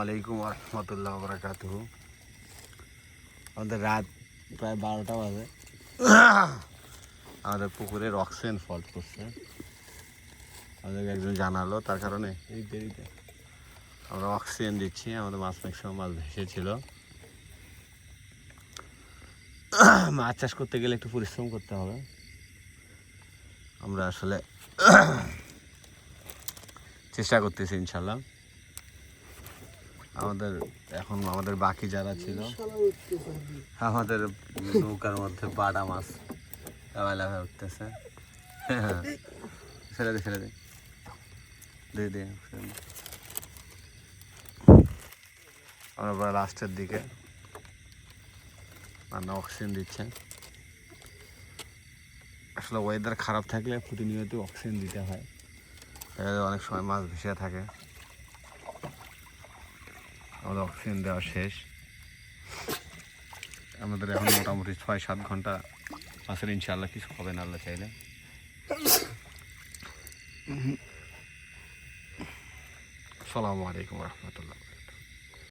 আলাইকুম রহমতুল্লাহ বারাকাতুহু। আমাদের রাত প্রায় 12টা বাজে। আমাদের পুকুরের অক্সিজেন ফল্ট করছে, আমাদেরকে একজন জানালো, তার কারণে এই দেরিতে আমরা অক্সিজেন দিচ্ছি। আমাদের মাছ ম্যাক্সিমাম মাছ ভেসেছিল। মাছ চাষ করতে গেলে একটু পরিশ্রম করতে হবে। আমরা আসলে চেষ্টা করতেছি ইনশাল্লাহ। আমাদের বাকি যারা ছিল, আমাদের নৌকার মধ্যে বাটা মাছ লাফায় উঠতেছে। ফেলে দে আমরা প্রায় লাস্টের দিকে রান্না অক্সিজেন দিচ্ছে। আসলে ওয়েদার খারাপ থাকলে প্রতিনিয়ত অক্সিজেন দিতে হয়, অনেক সময় মাছ ভেসে থাকে। আমাদের অক্সিজেন দেওয়া শেষ। আমাদের এখন মোটামুটি 6-7 ঘন্টা মাছের ইনশাআল্লাহ কিছু হবে না আল্লাহ চাইলে। আসসালামু আলাইকুম রহমতুল্লাহ।